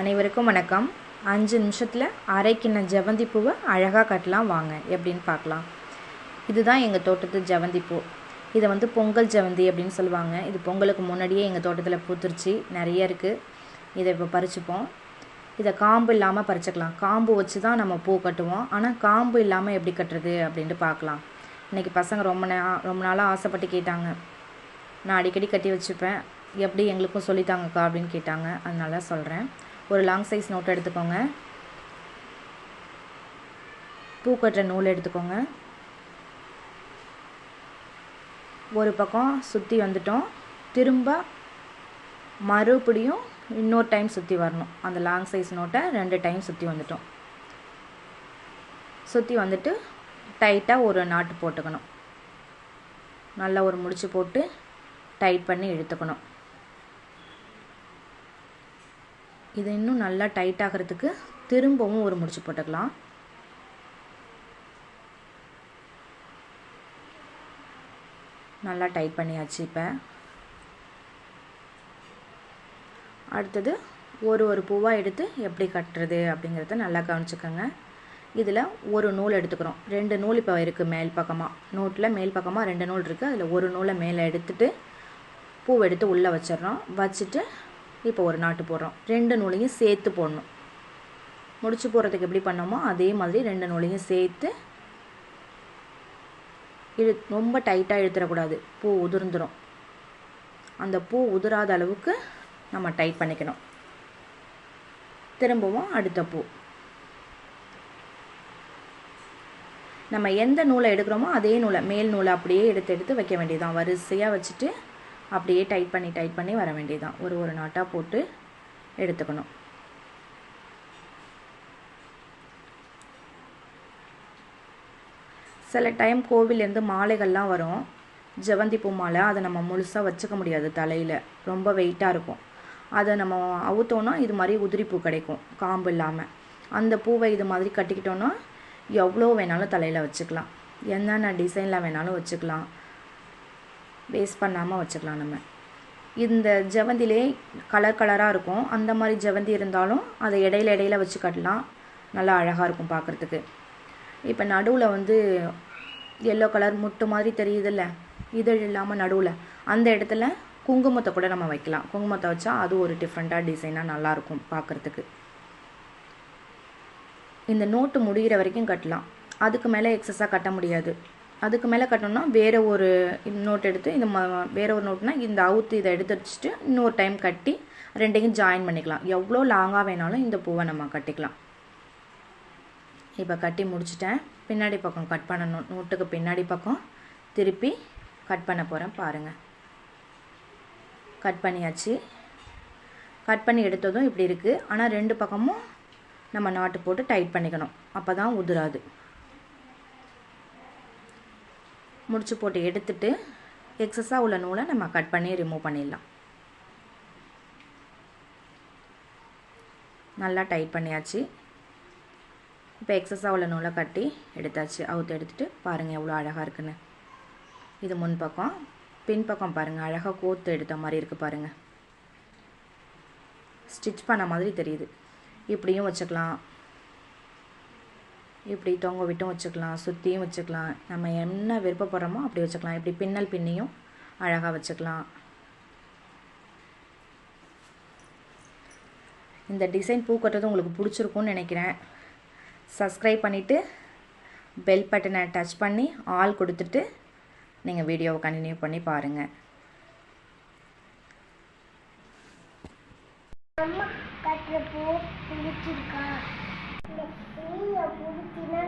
அனைவருக்கும் வணக்கம். 5 நிமிஷத்தில் அரை கிண்ண ஜெவந்தி பூவை அழகாக கட்டலாம் வாங்க எப்படின்னு பார்க்கலாம். இதுதான் எங்கள் தோட்டத்து ஜெவந்தி பூ. இதை பொங்கல் ஜெவந்தி அப்படின்னு சொல்லுவாங்க. இது பொங்கலுக்கு முன்னாடியே எங்கள் தோட்டத்தில் பூத்துருச்சு, நிறைய இருக்குது. இதை இப்போ பறிச்சுப்போம். இதை காம்பு இல்லாமல் பறிச்சுக்கலாம். காம்பு வச்சு தான் நம்ம பூ கட்டுவோம். ஆனால் காம்பு இல்லாமல் எப்படி கட்டுறது அப்படின்ட்டு பார்க்கலாம். இன்றைக்கி பசங்க ரொம்ப நாளாக ஆசைப்பட்டு கேட்டாங்க. நான் அடிக்கடி கட்டி வச்சுப்பேன், எப்படி எங்களுக்கும் சொல்லித்தாங்கக்கா அப்படின்னு கேட்டாங்க. அதனால சொல்கிறேன். ஒரு லாங் சைஸ் நோட் எடுத்துக்கோங்க. பூ கட்டுற நூல் எடுத்துக்கோங்க. ஒரு பக்கம் சுற்றி வந்துட்டோம். திரும்ப மறுபடியும் இன்னொரு டைம் சுற்றி வரணும். அந்த லாங் சைஸ் நோட்டை 2 டைம் சுற்றி வந்துட்டோம். சுற்றி வந்துட்டு டைட்டாக ஒரு நாட்டு போட்டுக்கணும். நல்லா ஒரு முடிச்சு போட்டு டைட் பண்ணி இழுத்துக்கணும். இது இன்னும் நல்லா டைட் ஆகிறதுக்கு திரும்பவும் ஒரு முடிச்சு போட்டுக்கலாம். நல்லா டைட் பண்ணியாச்சு. இப்போ அடுத்தது ஒரு பூவாக எடுத்து எப்படி கட்டுறது அப்படிங்கிறத நல்லா கவனிச்சுக்கோங்க. இதில் ஒரு நூல் எடுத்துக்கிறோம். 2 நூல் இப்போ இருக்குது மேல் பக்கமாக. நோட்டில் மேல் பக்கமாக 2 நூல் இருக்குது. அதில் ஒரு நூலை மேலே எடுத்துட்டு பூவை எடுத்து உள்ளே வச்சிடறோம். வச்சுட்டு இப்போ ஒரு நாட்டு போடுறோம். 2 நூலையும் சேர்த்து போடணும். முடிச்சு போடுறதுக்கு எப்படி பண்ணோமோ அதே மாதிரி 2 நூலையும் சேர்த்து ரொம்ப டைட்டாக இழுத்துடக்கூடாது, பூ உதிர்ந்துடும். அந்த பூ உதிராத அளவுக்கு நம்ம டைட் பண்ணிக்கணும். திரும்பவும் அடுத்த பூ நம்ம எந்த நூலை எடுக்கிறோமோ அதே நூலை, மேல் நூலை அப்படியே எடுத்து வைக்க வேண்டியதுதான். வரிசையாக வச்சுட்டு அப்படியே டைட் பண்ணி வர வேண்டியதுதான். ஒரு நாட்டாக போட்டு எடுத்துக்கணும். சில டைம் கோவிலேருந்து மாலைகள்லாம் வரும், ஜெவந்தி பூ மாலை. அதை நம்ம முழுசாக வச்சுக்க முடியாது, தலையில் ரொம்ப வெயிட்டாக இருக்கும். அதை நம்ம அவுத்தோன்னா இது மாதிரி உதிரி பூ கிடைக்கும் காம்பு இல்லாமல். அந்த பூவை இது மாதிரி கட்டிக்கிட்டோன்னா எவ்வளோ வேணாலும் தலையில் வச்சுக்கலாம். என்னென்ன டிசைனில் வேணாலும் வச்சுக்கலாம், வேஸ்ட் பண்ணாமல் வச்சுக்கலாம். நம்ம இந்த ஜெவந்திலே கலராக இருக்கும். அந்த மாதிரி ஜெவந்தி இருந்தாலும் அதை இடையில வச்சு கட்டலாம். நல்லா அழகாக இருக்கும் பார்க்குறதுக்கு. இப்போ நடுவில் எல்லோ கலர் முட்டு மாதிரி தெரியுதில்ல, இதழ் இல்லாமல் நடுவில், அந்த இடத்துல குங்குமத்தை கூட நம்ம வைக்கலாம். குங்குமத்தை வச்சா அது ஒரு டிஃப்ரெண்ட்டாக டிசைனாக நல்லாயிருக்கும் பார்க்குறதுக்கு. இந்த நோட்டு முடிகிற வரைக்கும் கட்டலாம். அதுக்கு மேலே எக்ஸஸாக கட்ட முடியாது. அதுக்கு மேலே கட்டணும்னா வேறு ஒரு நோட் எடுத்து வேறு ஒரு நோட்னா இந்த அவுத்து இதை எடுத்து வச்சுட்டு இன்னொரு டைம் கட்டி 2யும் ஜாயின் பண்ணிக்கலாம். எவ்வளோ லாங்காக வேணாலும் இந்த பூவை நம்ம கட்டிக்கலாம். இப்போ கட்டி முடிச்சிட்டேன். பின்னாடி பக்கம் கட் பண்ணணும். நோட்டுக்கு பின்னாடி பக்கம் திருப்பி கட் பண்ண போகிறேன் பாருங்கள். கட் பண்ணியாச்சு. கட் பண்ணி எடுத்ததும் இப்படி இருக்குது. ஆனால் 2 பக்கமும் நம்ம நாட்டு போட்டு டைட் பண்ணிக்கணும், அப்போ தான் உதிராது. முடிச்சு போட்டு எடுத்துட்டு எக்ஸஸாக உள்ள நூலை நம்ம கட் பண்ணி ரிமூவ் பண்ணிடலாம். நல்லா டைட் பண்ணியாச்சு. இப்போ எக்ஸஸாக உள்ள நூலை கட்டி எடுத்தாச்சு. அவுத்து எடுத்துகிட்டு பாருங்கள் எவ்வளோ அழகாக இருக்குன்னு. இது முன் பக்கம். பின் பக்கம் பாருங்கள், அழகாக கோத்து எடுத்த மாதிரி இருக்குது பாருங்கள். ஸ்டிச் பண்ண மாதிரி தெரியுது. இப்படியும் வச்சுக்கலாம், இப்படி தொங்க விட்டும் வச்சுக்கலாம், சுற்றியும் வச்சுக்கலாம். நம்ம என்ன விருப்பப்படுறோமோ அப்படி வச்சுக்கலாம். இப்படி பின்னல் பின்னியும் அழகாக வச்சுக்கலாம். இந்த டிசைன் பூ கட்டுறது உங்களுக்கு பிடிச்சிருக்கும்னு நினைக்கிறேன். சப்ஸ்கிரைப் பண்ணிவிட்டு பெல் பட்டனை டச் பண்ணி ஆல் கொடுத்துட்டு நீங்கள் வீடியோவை கண்டினியூ பண்ணி பாருங்கள். கட்டுற பூ பிடிச்சிருக்கா? இந்த பூவை பிடிச்சினா